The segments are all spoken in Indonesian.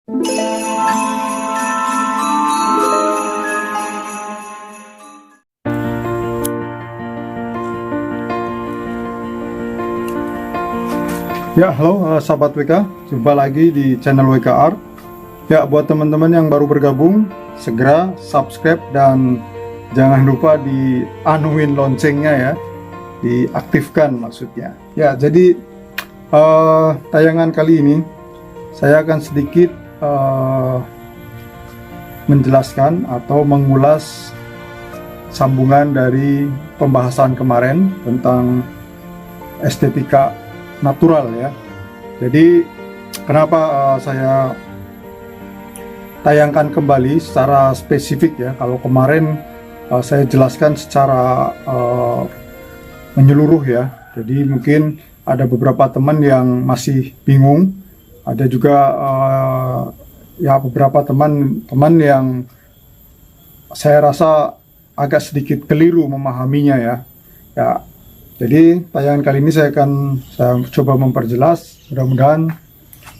Ya, halo sahabat WK, jumpa lagi di channel WK Art. Ya, buat teman-teman yang baru bergabung, segera subscribe dan jangan lupa dianuin loncengnya ya, diaktifkan maksudnya. Ya, jadi tayangan kali ini saya akan sedikit menjelaskan atau mengulas sambungan dari pembahasan kemarin tentang estetika natural ya. Jadi kenapa saya tayangkan kembali secara spesifik ya. Kalau kemarin saya jelaskan secara menyeluruh ya. Jadi mungkin ada beberapa teman yang masih bingung. Ada juga ya beberapa teman-teman yang saya rasa agak sedikit keliru memahaminya ya. Ya. Jadi tayangan kali ini saya coba memperjelas, mudah-mudahan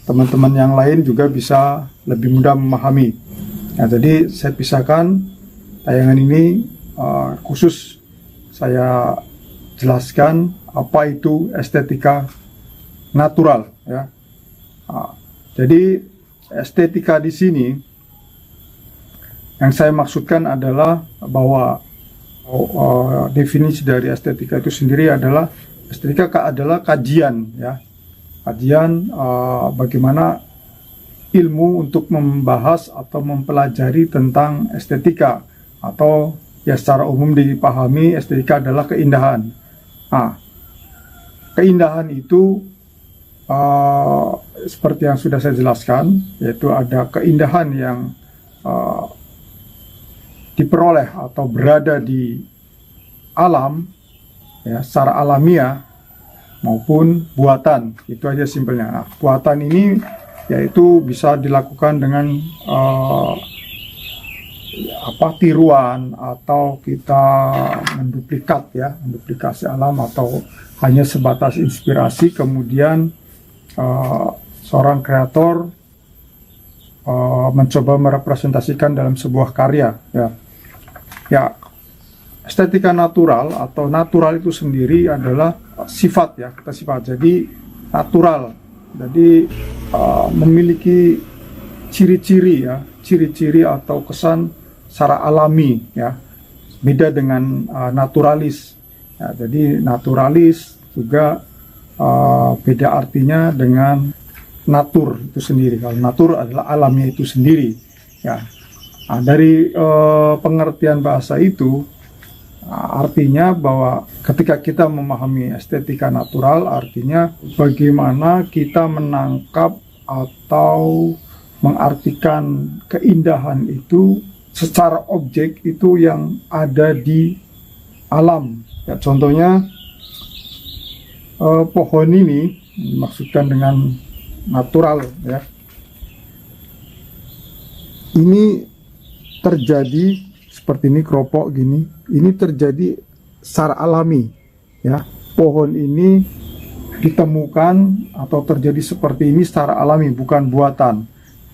teman-teman yang lain juga bisa lebih mudah memahami. Nah, jadi saya pisahkan tayangan ini khusus saya jelaskan apa itu estetika natural ya. Jadi estetika di sini yang saya maksudkan adalah bahwa definisi dari estetika itu sendiri adalah estetika adalah kajian ya, kajian bagaimana ilmu untuk membahas atau mempelajari tentang estetika, atau ya secara umum dipahami estetika adalah keindahan. Nah, keindahan itu seperti yang sudah saya jelaskan, yaitu ada keindahan yang diperoleh atau berada di alam ya, secara alamiah maupun buatan. Itu aja simpelnya. Nah, buatan ini yaitu bisa dilakukan dengan tiruan, atau kita menduplikat ya, menduplikasi alam, atau hanya sebatas inspirasi kemudian seorang kreator mencoba merepresentasikan dalam sebuah karya ya. Ya, estetika natural atau natural itu sendiri adalah sifat ya, kata sifat. Jadi natural, jadi memiliki ciri-ciri ya, ciri-ciri atau kesan secara alami ya. Beda dengan naturalis. Ya, jadi naturalis juga beda artinya dengan natur itu sendiri. Kalau natur adalah alamnya itu sendiri ya. Nah, dari pengertian bahasa itu artinya bahwa ketika kita memahami estetika natural, artinya bagaimana kita menangkap atau mengartikan keindahan itu secara objek itu yang ada di alam ya. Contohnya pohon ini dimaksudkan dengan natural ya. Ini terjadi seperti ini, keropok gini, ini terjadi secara alami ya. Pohon ini ditemukan atau terjadi seperti ini secara alami, bukan buatan.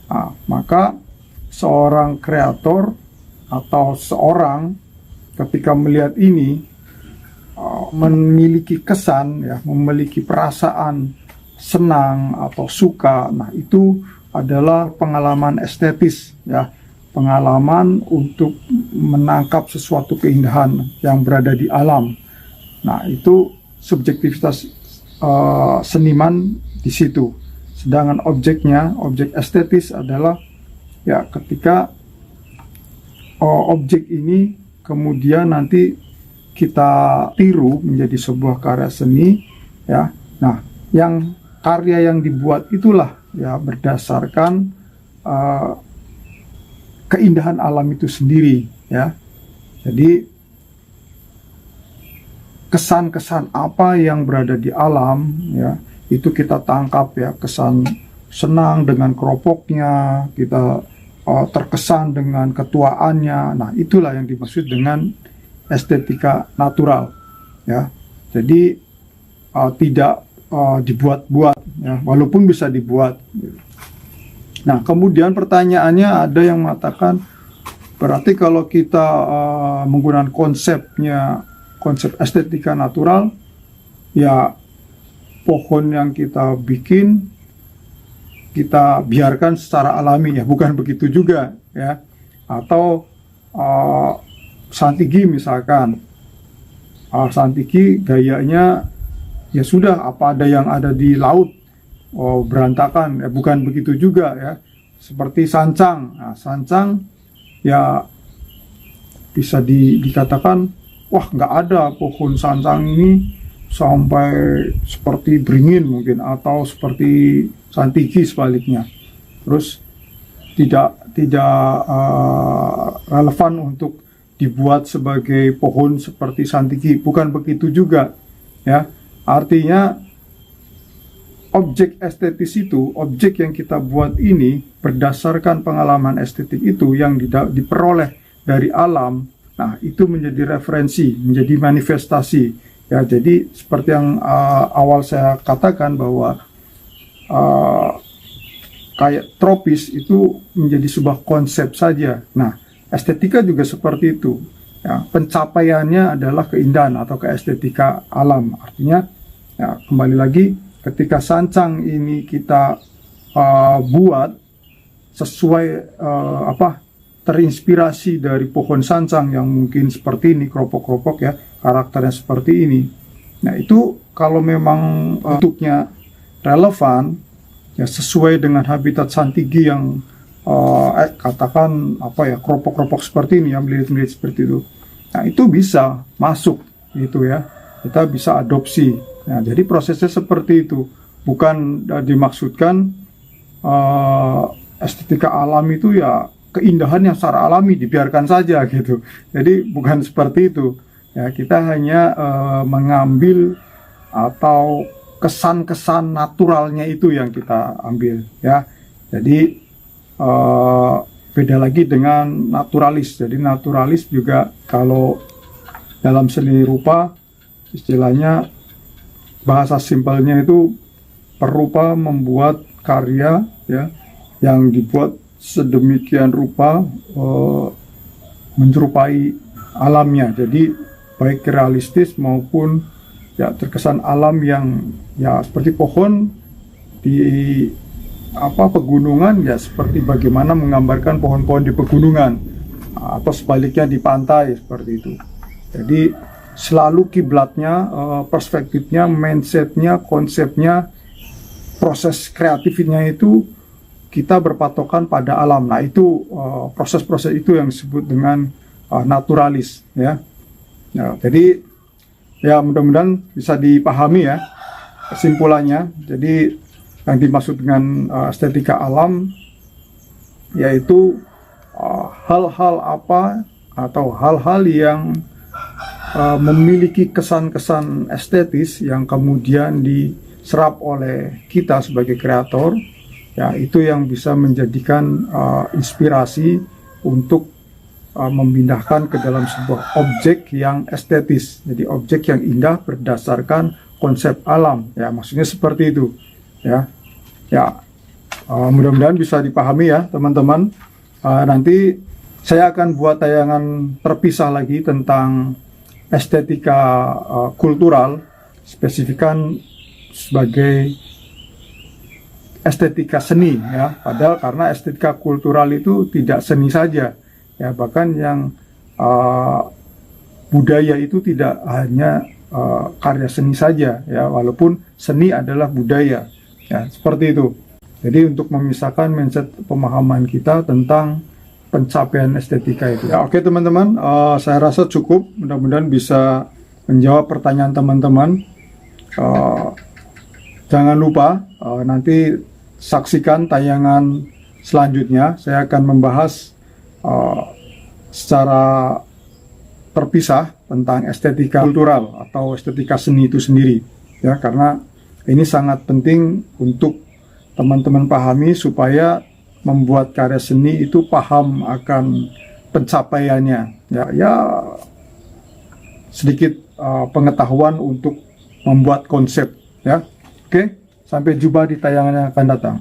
Nah, maka seorang kreator atau seorang ketika melihat ini memiliki kesan ya, memiliki perasaan senang atau suka. Nah, itu adalah pengalaman estetis ya. Pengalaman untuk menangkap sesuatu keindahan yang berada di alam. Nah, itu subjektivitas seniman di situ. Sedangkan objeknya, objek estetis adalah ya ketika objek ini kemudian nanti kita tiru menjadi sebuah karya seni ya. Nah, yang karya yang dibuat itulah ya berdasarkan keindahan alam itu sendiri ya. Jadi kesan-kesan apa yang berada di alam ya, itu kita tangkap ya. Kesan senang dengan keropoknya, kita terkesan dengan ketuaannya. Nah, itulah yang dimaksud dengan estetika natural ya. Jadi tidak dibuat-buat ya, walaupun bisa dibuat. Nah, kemudian pertanyaannya ada yang mengatakan, berarti kalau kita menggunakan konsep estetika natural, ya pohon yang kita bikin, kita biarkan secara alami, ya bukan begitu juga ya. Atau Santigi misalkan, Santigi gayanya ya sudah, apa ada yang ada di laut, berantakan, ya bukan begitu juga ya. Seperti sancang, nah, sancang ya bisa dikatakan, wah nggak ada pohon sancang ini sampai seperti beringin mungkin, atau seperti Santigi sebaliknya. Terus tidak relevan untuk dibuat sebagai pohon seperti Santigi, bukan begitu juga ya. Artinya objek estetis itu, objek yang kita buat ini berdasarkan pengalaman estetik itu yang diperoleh dari alam. Nah, itu menjadi referensi, menjadi manifestasi ya. Jadi seperti yang awal saya katakan bahwa kayak tropis itu menjadi sebuah konsep saja. Nah, estetika juga seperti itu ya, pencapaiannya adalah keindahan atau keestetika alam. Artinya ya, kembali lagi, ketika sancang ini kita buat sesuai terinspirasi dari pohon sancang yang mungkin seperti ini, keropok-keropok ya, karakternya seperti ini. Nah, itu kalau memang bentuknya relevan ya, sesuai dengan habitat Santigi yang katakan keropok-keropok seperti ini, yang melilit-melilit seperti itu. Nah, itu bisa masuk gitu ya, kita bisa adopsi. Nah, jadi prosesnya seperti itu, bukan dimaksudkan estetika alam itu ya keindahan yang secara alami dibiarkan saja gitu. Jadi bukan seperti itu ya, kita hanya mengambil atau kesan-kesan naturalnya itu yang kita ambil ya. Jadi beda lagi dengan naturalis. Jadi naturalis juga kalau dalam seni rupa istilahnya, bahasa simpelnya itu perupa membuat karya ya, yang dibuat sedemikian rupa menyerupai alamnya. Jadi baik realistis maupun ya terkesan alam yang ya seperti pohon di pegunungan ya, seperti bagaimana menggambarkan pohon-pohon di pegunungan, atau sebaliknya di pantai seperti itu. Jadi selalu kiblatnya, perspektifnya, mindsetnya, konsepnya, proses kreatifnya itu kita berpatokan pada alam. Nah, itu proses-proses itu yang disebut dengan naturalis ya. Nah, jadi ya mudah-mudahan bisa dipahami ya kesimpulannya. Jadi yang dimaksud dengan estetika alam yaitu hal-hal apa atau hal-hal yang memiliki kesan-kesan estetis yang kemudian diserap oleh kita sebagai kreator ya, itu yang bisa menjadikan inspirasi untuk memindahkan ke dalam sebuah objek yang estetis. Jadi objek yang indah berdasarkan konsep alam ya, maksudnya seperti itu ya. Mudah-mudahan bisa dipahami ya teman-teman. Nanti saya akan buat tayangan terpisah lagi tentang estetika kultural, spesifikan sebagai estetika seni ya. Padahal karena estetika kultural itu tidak seni saja ya, bahkan yang budaya itu tidak hanya karya seni saja ya, walaupun seni adalah budaya ya, seperti itu. Jadi untuk memisahkan mindset pemahaman kita tentang pencapaian estetika itu ya. Oke teman-teman, saya rasa cukup, mudah-mudahan bisa menjawab pertanyaan teman-teman. Jangan lupa nanti saksikan tayangan selanjutnya. Saya akan membahas secara terpisah tentang estetika kultural atau estetika seni itu sendiri ya, karena ini sangat penting untuk teman-teman pahami supaya membuat karya seni itu paham akan pencapaiannya ya, sedikit pengetahuan untuk membuat konsep ya. Oke, sampai jumpa di tayangan yang akan datang.